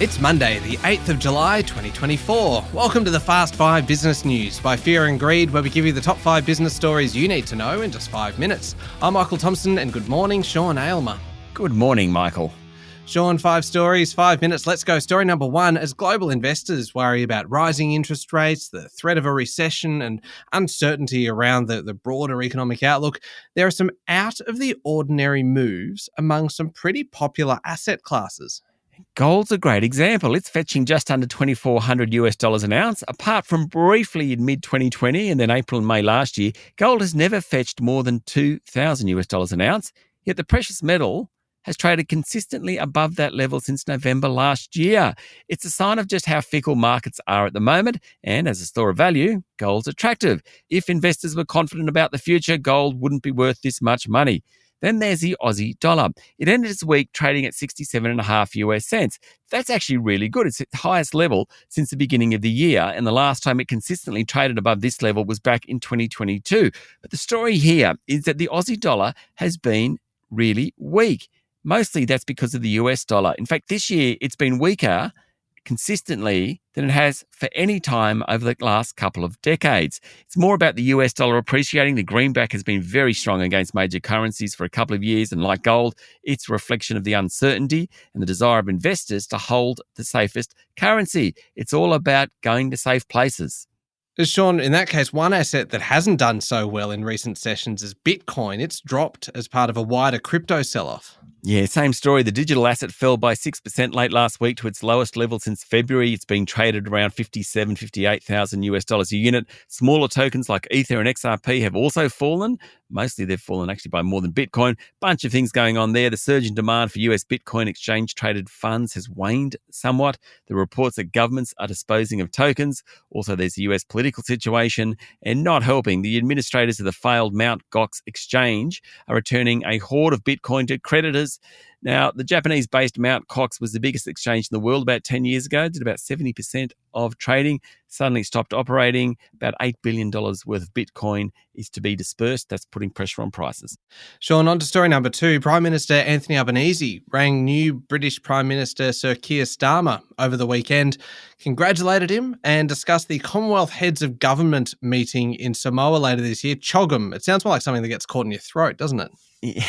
It's Monday, the 8th of July, 2024. Welcome to the Fast 5 Business News by Fear and Greed, where we give you the top 5 business stories you need to know in just 5 minutes. I'm Michael Thompson, and good morning, Sean Aylmer. Good morning, Michael. Sean, 5 stories, 5 minutes. Let's go. Story number 1. As global investors worry about rising interest rates, the threat of a recession, and uncertainty around the broader economic outlook, there are some out-of-the-ordinary moves among some pretty popular asset classes. Gold's a great example. It's fetching just under $2,400 an ounce. Apart from briefly in mid-2020 and then April and May last year, gold has never fetched more than $2,000 an ounce. Yet the precious metal has traded consistently above that level since November last year. It's a sign of just how fickle markets are at the moment, and as a store of value, gold's attractive. If investors were confident about the future, gold wouldn't be worth this much money. Then there's the Aussie dollar. It ended its week trading at 67.5 US cents. That's actually really good. It's at the highest level since the beginning of the year, and the last time it consistently traded above this level was back in 2022. But the story here is that the Aussie dollar has been really weak. Mostly that's because of the US dollar. In fact, this year it's been weaker consistently than it has for any time over the last couple of decades. It's more about the US dollar appreciating. The greenback has been very strong against major currencies for a couple of years, and like gold, it's a reflection of the uncertainty and the desire of investors to hold the safest currency. It's all about going to safe places. Sean, in that case, one asset that hasn't done so well in recent sessions is Bitcoin. It's dropped as part of a wider crypto sell-off. Yeah, same story. The digital asset fell by 6% late last week to its lowest level since February. It's been traded around $58,000 a unit. Smaller tokens like Ether and XRP have also fallen. Mostly they've fallen actually by more than Bitcoin. Bunch of things going on there. The surge in demand for US Bitcoin exchange-traded funds has waned somewhat. There are reports that governments are disposing of tokens. Also, there's the US political situation. And not helping, the administrators of the failed Mt. Gox exchange are returning a hoard of Bitcoin to creditors. Now, the Japanese-based Mt. Gox was the biggest exchange in the world about 10 years ago, did about 70% of trading, suddenly stopped operating. About $8 billion worth of Bitcoin is to be dispersed. That's putting pressure on prices. Sean, on to story number 2. Prime Minister Anthony Albanese rang new British Prime Minister Sir Keir Starmer over the weekend, congratulated him and discussed the Commonwealth Heads of Government meeting in Samoa later this year. CHOGM. It sounds more like something that gets caught in your throat, doesn't it? Yeah.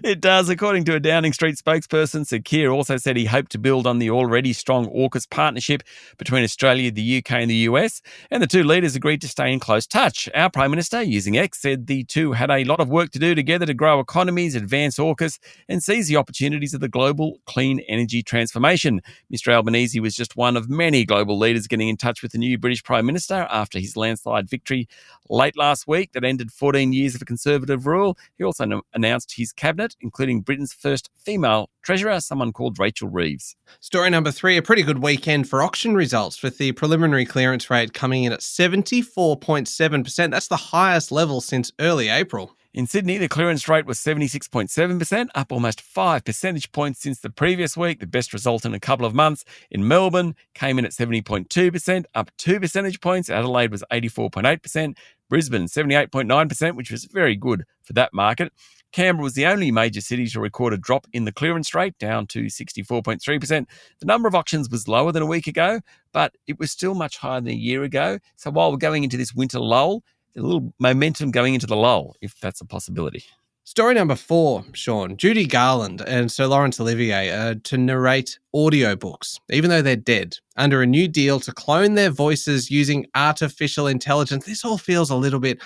It does. According to a Downing Street spokesperson, Sir Keir also said he hoped to build on the already strong AUKUS partnership between Australia, the UK and the US, and the two leaders agreed to stay in close touch. Our Prime Minister, using X, said the two had a lot of work to do together to grow economies, advance AUKUS and seize the opportunities of the global clean energy transformation. Mr Albanese was just one of many global leaders getting in touch with the new British Prime Minister after his landslide victory late last week that ended 14 years of Conservative rule. He also announced his cabinet, including Britain's first female treasurer, someone called Rachel Reeves. Story number 3, a pretty good weekend for auction results, with the preliminary clearance rate coming in at 74.7%. That's the highest level since early April. In Sydney, the clearance rate was 76.7%, up almost 5 percentage points since the previous week, the best result in a couple of months. In Melbourne, came in at 70.2%, up 2 percentage points. Adelaide was 84.8%. Brisbane, 78.9%, which was very good for that market. Canberra was the only major city to record a drop in the clearance rate, down to 64.3%. The number of auctions was lower than a week ago, but it was still much higher than a year ago. So while we're going into this winter lull, there's a little momentum going into the lull, if that's a possibility. Story number 4, Sean. Judy Garland and Sir Laurence Olivier are to narrate audiobooks, even though they're dead, under a new deal to clone their voices using artificial intelligence. This all feels a little bit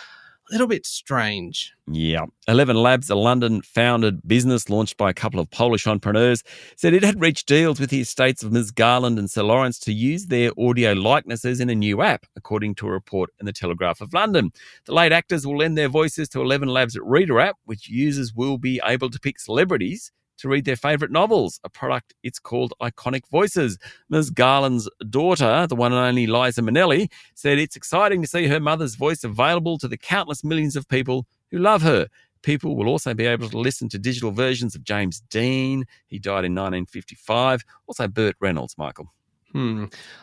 strange. Yeah. 11 Labs, a London-founded business launched by a couple of Polish entrepreneurs, said it had reached deals with the estates of Ms. Garland and Sir Laurence to use their audio likenesses in a new app, according to a report in the Telegraph of London. The late actors will lend their voices to 11 Labs' Reader app, which users will be able to pick celebrities to read their favourite novels, a product it's called Iconic Voices. Ms. Garland's daughter, the one and only Liza Minnelli, said it's exciting to see her mother's voice available to the countless millions of people who love her. People will also be able to listen to digital versions of James Dean. He died in 1955. Also Burt Reynolds, Michael.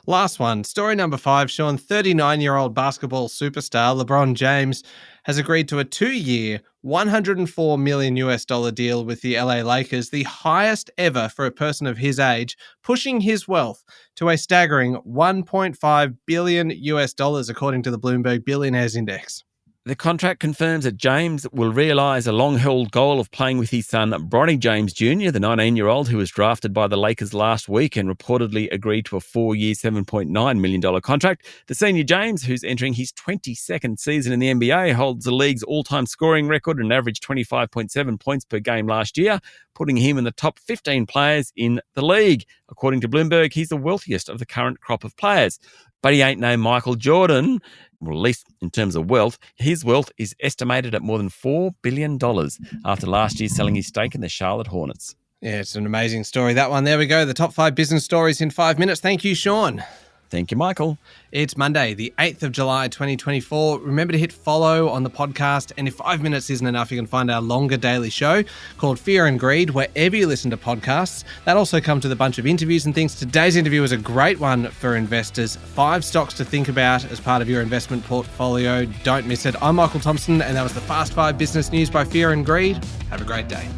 Last one. Story number 5, Sean. 39-year-old basketball superstar LeBron James has agreed to a 2-year, $104 million deal with the LA Lakers, the highest ever for a person of his age, pushing his wealth to a staggering $1.5 billion according to the Bloomberg Billionaires Index. The contract confirms that James will realise a long-held goal of playing with his son, Bronny James Jr., the 19-year-old who was drafted by the Lakers last week and reportedly agreed to a 4-year, $7.9 million contract. The senior James, who's entering his 22nd season in the NBA, holds the league's all-time scoring record and averaged 25.7 points per game last year, putting him in the top 15 players in the league. According to Bloomberg, he's the wealthiest of the current crop of players. But he ain't no Michael Jordan, well, at least in terms of wealth. His wealth is estimated at more than $4 billion after last year selling his stake in the Charlotte Hornets. Yeah, it's an amazing story, that one. There we go. The top 5 business stories in 5 minutes. Thank you, Sean. Thank you, Michael. It's Monday, the 8th of July, 2024. Remember to hit follow on the podcast. And if 5 minutes isn't enough, you can find our longer daily show called Fear and Greed, wherever you listen to podcasts. That also comes with a bunch of interviews and things. Today's interview is a great one for investors. 5 stocks to think about as part of your investment portfolio. Don't miss it. I'm Michael Thompson, and that was the Fast 5 Business News by Fear and Greed. Have a great day.